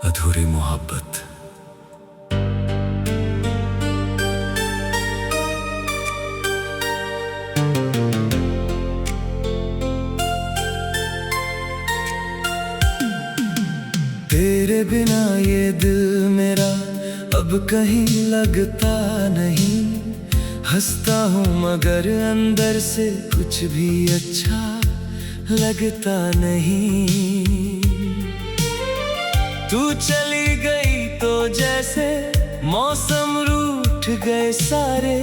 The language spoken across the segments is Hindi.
अधूरी मोहब्बत। तेरे बिना ये दिल मेरा अब कहीं लगता नहीं। हंसता हूँ मगर अंदर से कुछ भी अच्छा लगता नहीं। तू चली गई तो जैसे मौसम रूठ गए सारे,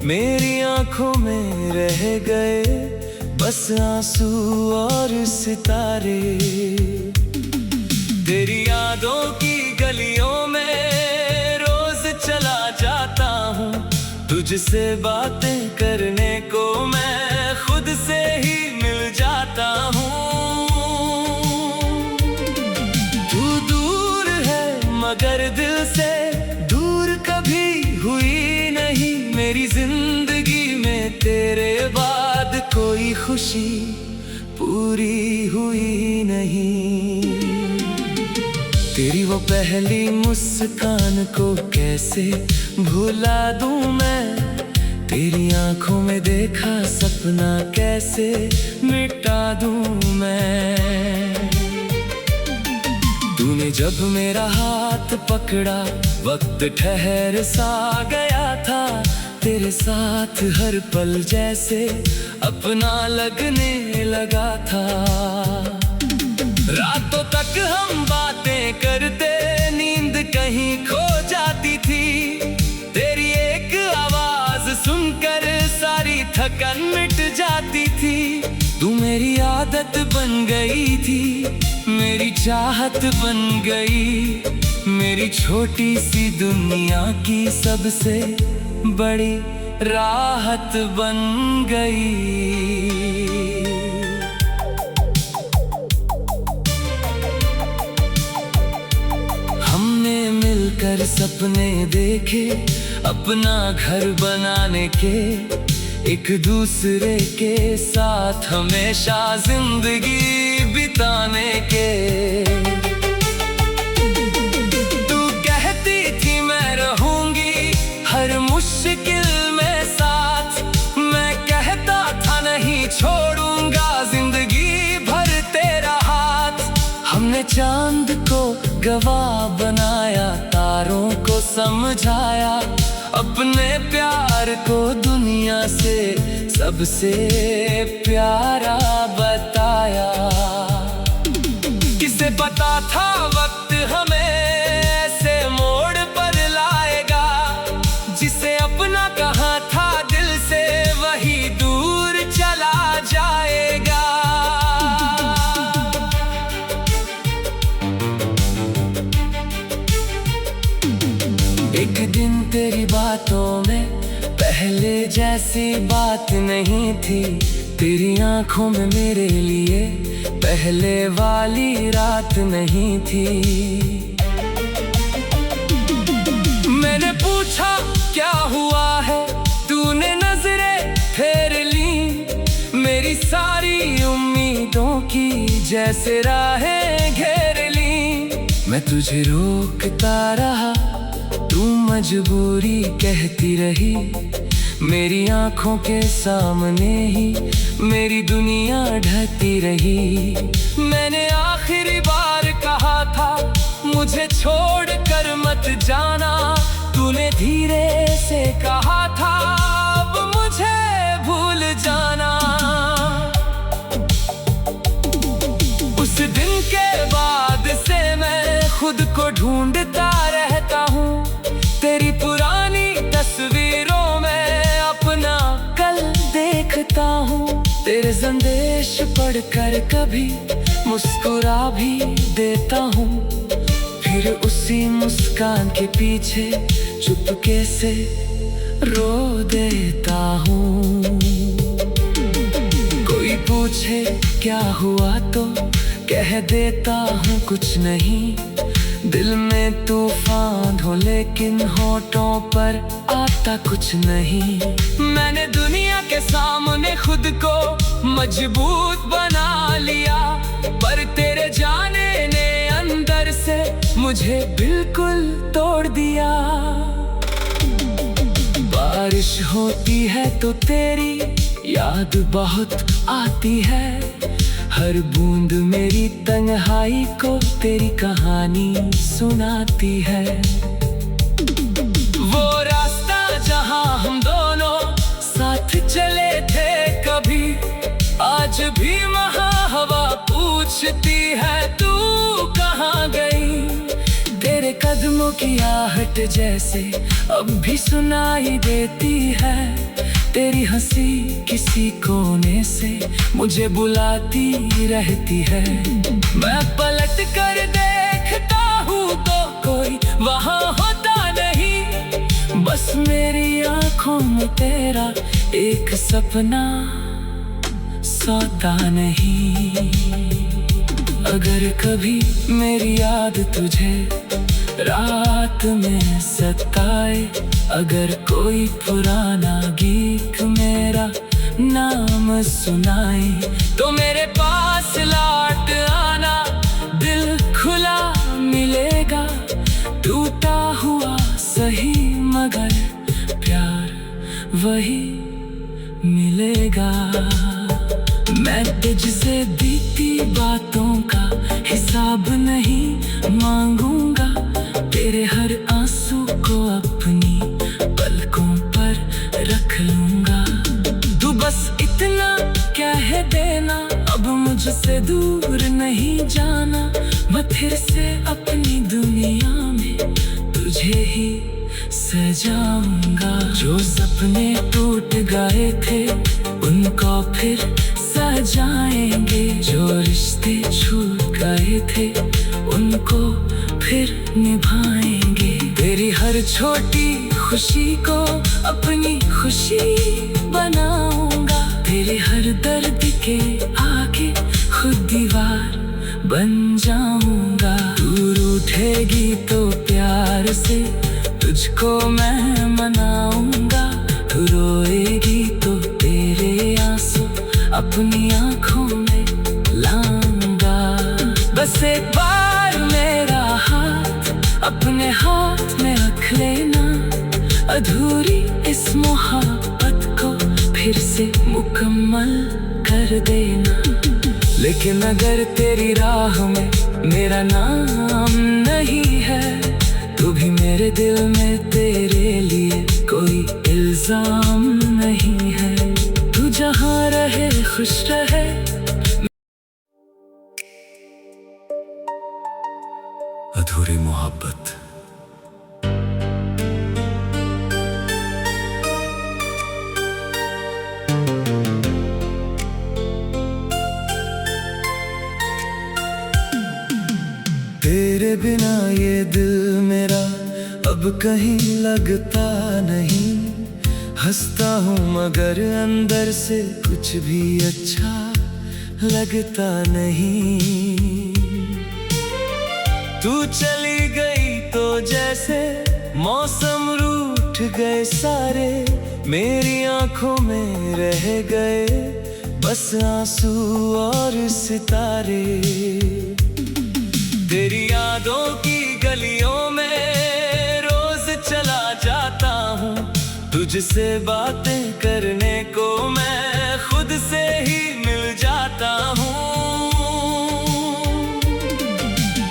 मेरी आंखों में रह गए बस आंसू और सितारे। तेरी यादों की गलियों में रोज चला जाता हूँ, तुझसे बातें करने को मैं खुद से ही मिल जाता हूँ। तू दूर है मगर दिल से दूर कभी हुई नहीं। मेरी जिंदगी में तेरे बाद कोई खुशी पूरी हुई नहीं। तेरी वो पहली मुस्कान को कैसे भुला दूं मैं, तेरी आंखों में देखा सपना कैसे मिटा दूं मैं। तूने जब मेरा हाथ पकड़ा वक्त ठहर सा गया था, तेरे साथ हर पल जैसे अपना लगने लगा था। रातों तक हम बातें करते, नींद कहीं खो जाती थी। तेरी एक आवाज सुनकर सारी थकन मिट जाती थी। तू मेरी आदत बन गई थी, मेरी चाहत बन गई, मेरी छोटी सी दुनिया की सबसे बड़ी राहत बन गई। कर सपने देखे अपना घर बनाने के, एक दूसरे के साथ हमेशा जिंदगी बिताने के। तू कहती थी मैं रहूंगी हर मुश्किल में साथ, मैं कहता था नहीं छोड़ूंगा जिंदगी भर तेरा हाथ। हमने चांद को गवाह बनाया, तारों को समझाया, अपने प्यार को दुनिया से सबसे प्यारा बताया। किसे पता था वक्त हमें ऐसे मोड़ पर लाएगा, जिसे अपना कहा था दिल से वही दूर चला जाएगा। एक दिन तेरी बातों में पहले जैसी बात नहीं थी, तेरी आंखों में मेरे लिए पहले वाली रात नहीं थी। मैंने पूछा क्या हुआ है, तूने नजरें फेर ली, मेरी सारी उम्मीदों की जैसे राहें घेर ली। मैं तुझे रोकता रहा, तू मजबूरी कहती रही, मेरी आंखों के सामने ही मेरी दुनिया ढहती रही। मैंने आखिरी बार कहा था मुझे छोड़कर मत जाना, तूने धीरे से कहा था अब मुझे भूल जाना। उस दिन के बाद से मैं खुद को ढूंढता रहता हूँ, तेरी पुरानी तस्वीरों में अपना कल देखता हूँ। तेरे संदेश पढ़कर कभी मुस्कुरा भी देता हूँ, फिर उसी मुस्कान के पीछे चुपके से रो देता हूँ। कोई पूछे क्या हुआ तो कह देता हूँ कुछ नहीं, दिल में तूफान हो लेकिन होठों पर आता कुछ नहीं। मैंने दुनिया के सामने खुद को मजबूत बना लिया, पर तेरे जाने ने अंदर से मुझे मुझे बिल्कुल तोड़ दिया। बारिश होती है तो तेरी याद बहुत आती है, हर बूंद मेरी तन्हाई को तेरी कहानी सुनाती है। वो रास्ता जहां हम दोनों साथ चले थे कभी, आज भी वहां हवा पूछती है तू कहाँ गई। तेरे कदमों की आहट जैसे अब भी सुनाई देती है, तेरी हंसी किसी कोने से मुझे बुलाती रहती है। मैं पलट कर देखता हूँ तो कोई वहाँ होता नहीं, बस मेरी आँखों में तेरा एक सपना सोता नहीं। अगर कभी मेरी याद तुझे रात में सताए, अगर कोई पुराना गीत मेरा नाम सुनाए, तो मेरे पास लौट आना, दिल खुला मिलेगा। टूटा हुआ सही मगर प्यार वही मिलेगा। मैं तुझसे बीती बातों का हिसाब नहीं मांगूंगा, तेरे हर आंसू को अपनी पलकों पर रख लूंगा। तू बस इतना कह देना, अब मुझसे दूर नहीं जाना। मैं फिर से अपनी दुनिया में तुझे ही सजाऊंगा। जो सपने टूट गए थे उनको फिर सजाएंगे, जो रिश्ते छूट गए थे उनको फिर निभाएंगे। तेरी हर छोटी खुशी को अपनी खुशी बनाऊंगा, तेरे हर दर्द के आगे खुद दीवार बन जाऊंगा। तू रूठेगी तो प्यार से तुझको मैं मनाऊंगा, तू रोएगी तो तेरे आंसू अपनी आंखों में लाऊंगा। बस एक बार मेरा हाथ अपने हाथ में रख लेना, अधूरी इस मोहब्बत को फिर से मुकम्मल कर देना। लेकिन अगर तेरी राह में मेरा नाम नहीं है, तो भी मेरे दिल में तेरे लिए कोई इल्जाम नहीं है। तू जहाँ रहे खुश रहे। अधूरी मोहब्बत। तेरे बिना ये दिल मेरा अब कहीं लगता नहीं, हंसता हूँ मगर अंदर से कुछ भी अच्छा लगता नहीं। तू चली गई तो जैसे मौसम रूठ गए सारे, मेरी आंखों में रह गए बस आंसू और सितारे। तेरी यादों की गलियों में रोज चला जाता हूँ, तुझसे बातें करने को मैं खुद से ही मिल जाता हूँ।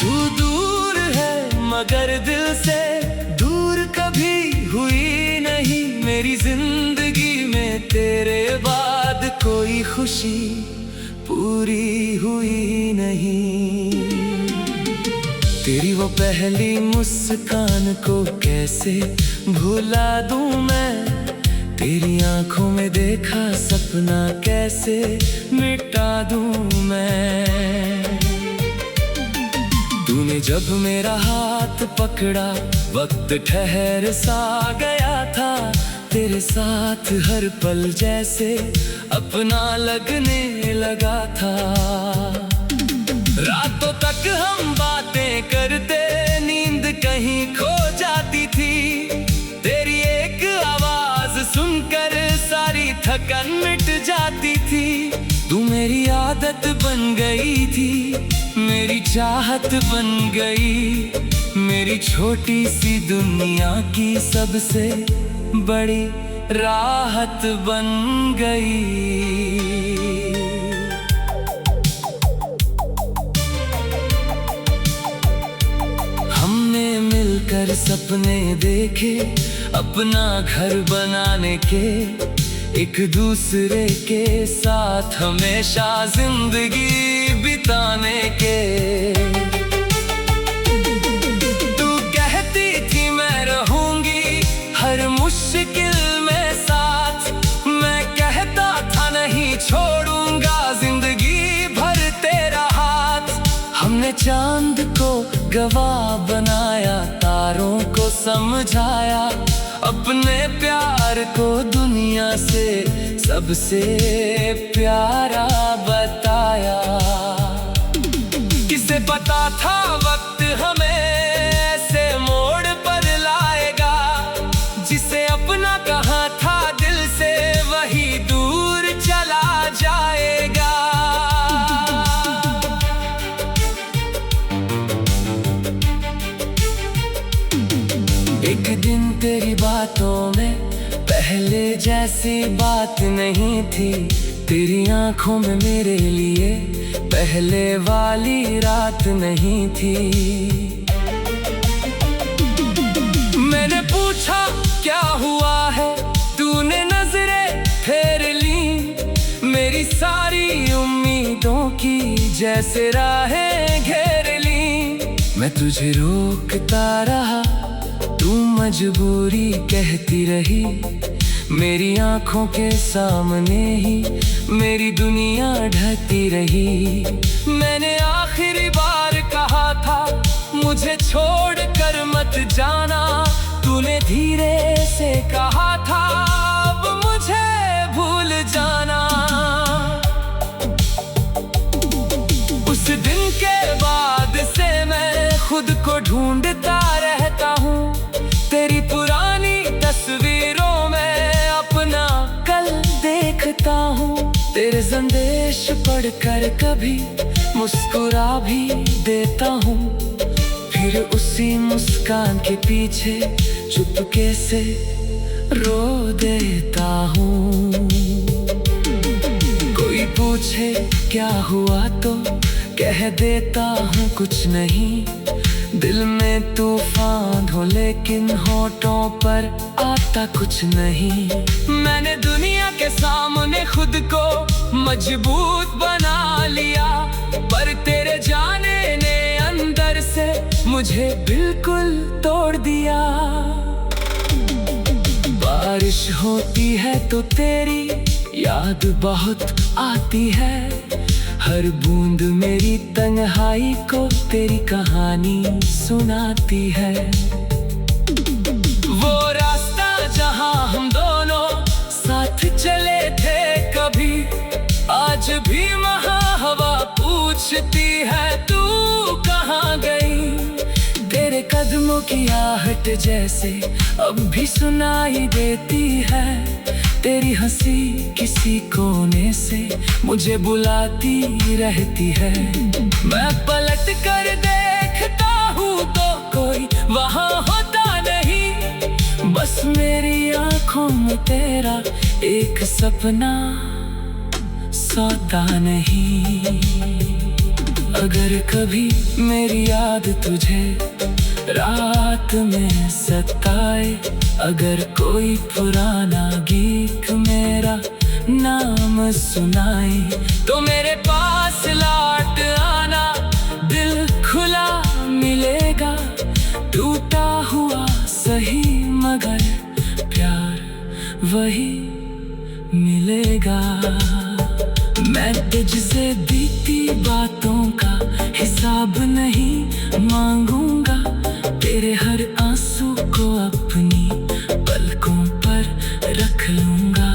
तू दूर है मगर दिल से दूर कभी हुई नहीं, मेरी जिंदगी में तेरे बाद कोई खुशी पूरी हुई नहीं। तेरी वो पहली मुस्कान को कैसे भुला दूं मैं, तेरी आंखों में देखा सपना कैसे मिटा दूं मैं। तूने जब मेरा हाथ पकड़ा वक्त ठहर सा गया था, तेरे साथ हर पल जैसे अपना लगने लगा था। रातों तक हम बातें करते, नींद कहीं खो जाती थी, तेरी एक आवाज सुनकर सारी थकन मिट जाती थी। तू मेरी आदत बन गई थी, मेरी चाहत बन गई, मेरी छोटी सी दुनिया की सबसे बड़ी राहत बन गई। हमने मिलकर सपने देखे अपना घर बनाने के, एक दूसरे के साथ हमेशा जिंदगी बिताने के। तू कहती थी मैं रहूंगी हर मुश्किल में साथ, मैं कहता था नहीं छोड़ूंगा जिंदगी भर तेरा हाथ। हमने चांद को गवाह बनाया, तारों को समझाया, अपने प्यार को दुनिया से सबसे प्यारा बताया। किसे पता था वक्त हमें ऐसे मोड़ पर लाएगा, जिसे अपना कहा था दिल से वही दूर चला जाएगा। एक दिन तेरी बातों में पहले जैसी बात नहीं थी, तेरी आंखों में मेरे लिए पहले वाली रात नहीं थी। मैंने पूछा क्या हुआ है, तूने नजरें फेर ली, मेरी सारी उम्मीदों की जैसे राहें घेर ली। मैं तुझे रोकता रहा, तू मजबूरी कहती रही, मेरी आंखों के सामने ही मेरी दुनिया ढहती रही। मैंने आखिरी बार कहा था मुझे छोड़ कर मत जाना, तूने धीरे से कहा था अब मुझे भूल जाना। उस दिन के बाद से मैं खुद को ढूंढता रहता हूँ, तेरी पुरानी तस्वीरों में अपना कल देखता हूँ। तेरे संदेश पढ़कर कभी मुस्कुरा भी देता हूँ, फिर उसी मुस्कान के पीछे चुपके से रो देता हूँ। कोई पूछे क्या हुआ तो कह देता हूँ कुछ नहीं, दिल में तूफान हो लेकिन होठों पर आता कुछ नहीं। मैंने दुनिया के सामने खुद को मजबूत बना लिया, पर तेरे जाने ने अंदर से मुझे बिल्कुल तोड़ दिया। बारिश होती है तो तेरी याद बहुत आती है, हर बूंद मेरी तन्हाई को तेरी कहानी सुनाती है। वो रास्ता जहां हम दोनों साथ चले थे कभी, आज भी वहां हवा पूछती है तू कहाँ गई। तेरे कदमों की आहट जैसे अब भी सुनाई देती है, तेरी हंसी किसी कोने से मुझे बुलाती रहती है। मैं पलट कर देखता हूँ तो कोई वहाँ होता नहीं, बस मेरी आंखों में तेरा एक सपना सोता नहीं। अगर कभी मेरी याद तुझे रात में सताए, अगर कोई पुराना गीत मेरा नाम सुनाए, तो मेरे पास लौट आना, दिल खुला मिलेगा, टूटा हुआ सही मगर प्यार वही मिलेगा। मैं तुझसे बीती बातों का हिसाब नहीं मांगूंगा, तेरे हर आंसू को अपनी पलकों पर रख लूंगा।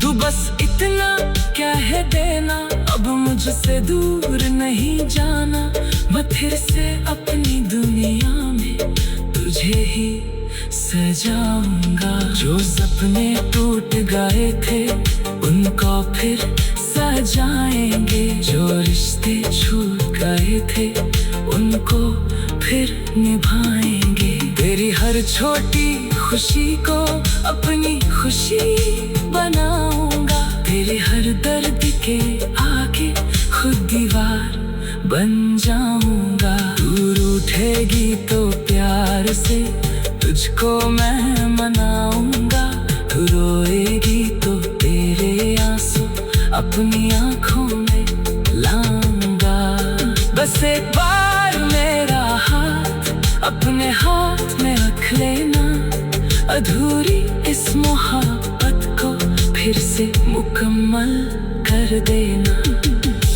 तू बस इतना कह देना अब मुझसे दूर नहीं जाना, मैं फिर से अपनी दुनिया में तुझे ही सजाऊंगा। जो सपने टूट गए थे उनको फिर सजाएंगे, जो रिश्ते छूट गए थे उनको फिर निभाएंगे। तेरी हर छोटी खुशी को अपनी खुशी बनाऊंगा। तेरे हर दर्द के आगे खुद दीवार बन जाऊंगा। तू रूठेगी तो प्यार से तुझको मैं मनाऊंगा। तू रोएगी तो तेरे आंसू अपनी आंखों में लाऊंगा। बस एक बार मेरा हाथ अपने हाथ में रख लेना। अधूरी इस मोहब्बत को फिर से मुकम्मल कर देना।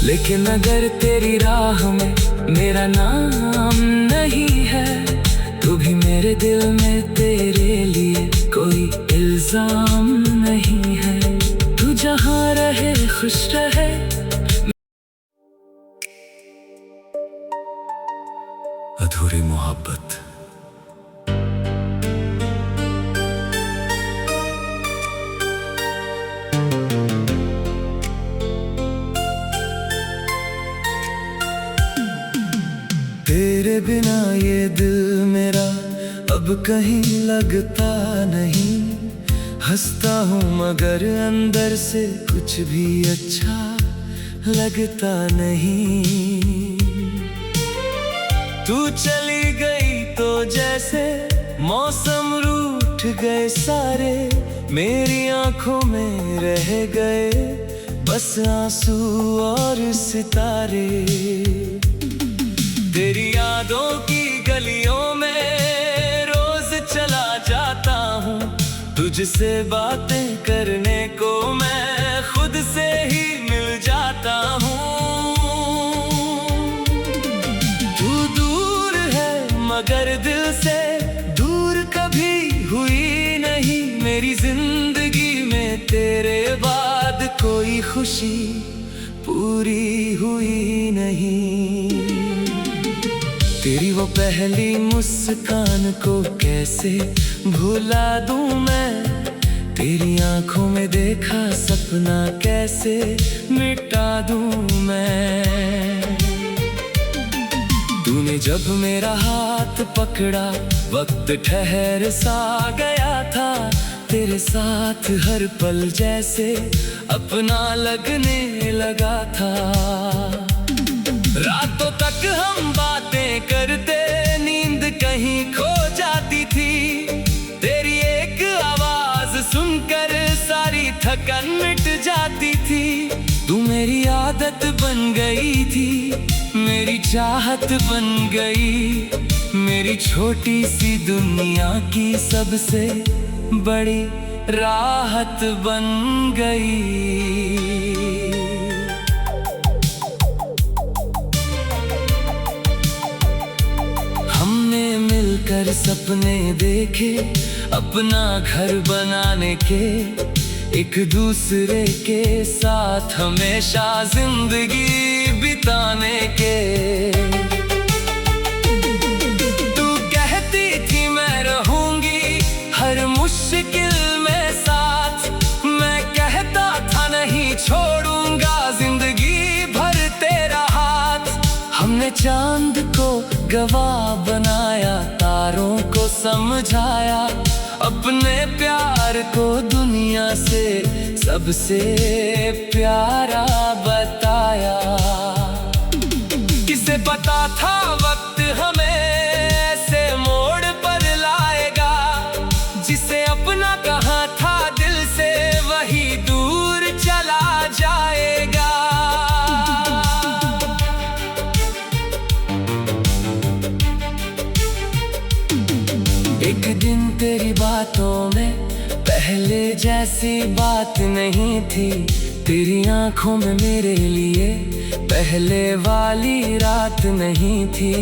लेकिन अगर तेरी राह में मेरा नाम नहीं है तो भी मेरे दिल में तेरे लिए कोई इल्जाम नहीं है। तू जहाँ रहे खुश रहे। अधूरी मोहब्बत। तेरे बिना ये दिल मेरा अब कहीं लगता नहीं। हंसता हूँ मगर अंदर से कुछ भी अच्छा लगता नहीं। तू चली गई तो जैसे मौसम रूठ गए सारे। मेरी आंखों में रह गए बस आंसू और सितारे। तेरी यादों की गलियों में रोज चला जाता हूँ। तुझसे बातें करने को मैं खुद से ही मिल जाता हूँ। तू दूर है मगर दिल से दूर कभी हुई नहीं। मेरी जिंदगी में तेरे बाद कोई खुशी पूरी हुई नहीं। तेरी वो पहली मुस्कान को कैसे भुला दूं मैं। तेरी आंखों में देखा सपना कैसे मिटा दूं मैं। तूने जब मेरा हाथ पकड़ा वक्त ठहर सा गया था। तेरे साथ हर पल जैसे अपना लगने लगा था। रातों तक हम बातें करते नींद कहीं खो जाती थी। तेरी एक आवाज सुनकर सारी थकन मिट जाती थी। तू मेरी आदत बन गई थी, मेरी चाहत बन गई। मेरी छोटी सी दुनिया की सबसे बड़ी राहत बन गई। कर सपने देखे अपना घर बनाने के। एक दूसरे के साथ हमेशा जिंदगी बिताने के। तू कहती थी मैं रहूंगी हर मुश्किल में साथ। मैं कहता था नहीं छोड़ूंगा जिंदगी भर तेरा हाथ। हमने चांद को गवाह बनाया, तारों को समझाया, अपने प्यार को दुनिया से सबसे प्यारा बताया। किसे पता था वक्त हमें ऐसे मोड़ पर लाएगा। जिसे अपना कहा था दिल से वही दूर चला जाएगा। एक दिन तेरी बातों में पहले जैसी बात नहीं थी। तेरी आंखों में मेरे लिए पहले वाली रात नहीं थी।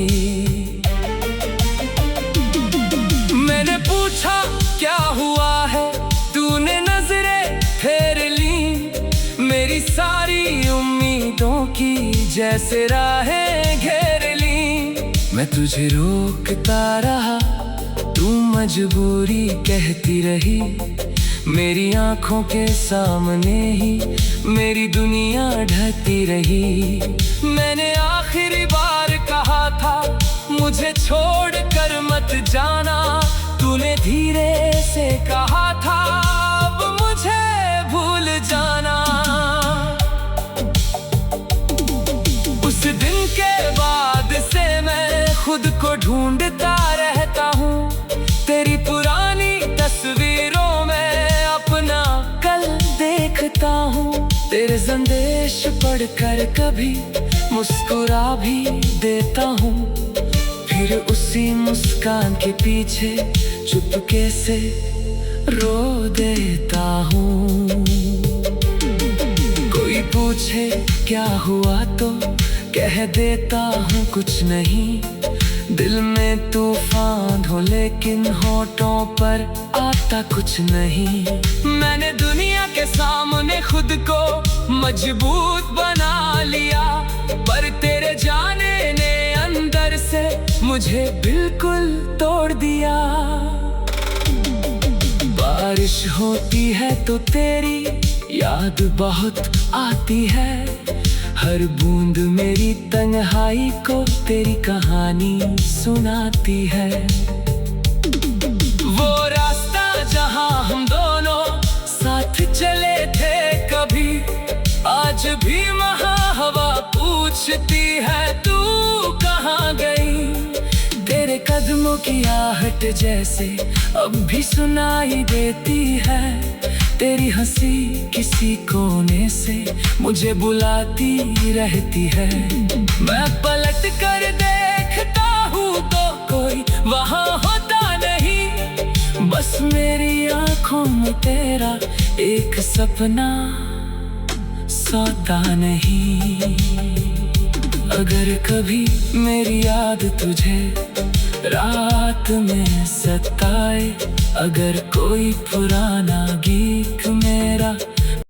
मैंने पूछा क्या हुआ है, तूने नजरें फेर ली। मेरी सारी उम्मीदों की जैसे राहें घेर ली। मैं तुझे रोकता रहा, तू मजबूरी कहती रही। मेरी आंखों के सामने ही मेरी दुनिया ढहती रही। मैंने आखिरी बार कहा था मुझ मुझे छोड़ कर मत जाना, तूने धीरे से कहा था अब मुझे भूल जाना। उस दिन के बाद से मैं खुद को ढूंढता रहता हूँ, तेरी पुरानी तस्वीरों में अपना कल देखता हूँ। तेरे संदेश पढ़कर कभी मुस्कुरा भी देता हूँ, फिर उसी मुस्कान के पीछे चुपके से रो देता हूँ। कोई पूछे क्या हुआ तो कह देता हूँ कुछ नहीं, दिल में तूफान हो लेकिन होठों पर आता कुछ नहीं। मैंने दुनिया के सामने खुद को मजबूत बना लिया, पर तेरे जाने ने अंदर से मुझे बिल्कुल तोड़ दिया। बारिश होती है तो तेरी याद बहुत आती है, हर बूंद मेरी तन्हाई को तेरी कहानी सुनाती है। वो रास्ता जहां हम दोनों साथ चले थे कभी, आज भी वहां हवा पूछती है तू कहाँ गई। तेरे कदमों की आहट जैसे अब भी सुनाई देती है, तेरी हंसी किसी कोने से मुझे बुलाती रहती है। मैं पलट कर देखता हूँ तो कोई वहाँ होता नहीं, बस मेरी आँखों में तेरा एक सपना सोता नहीं। अगर कभी मेरी याद तुझे रात में सताए, अगर कोई पुराना गीत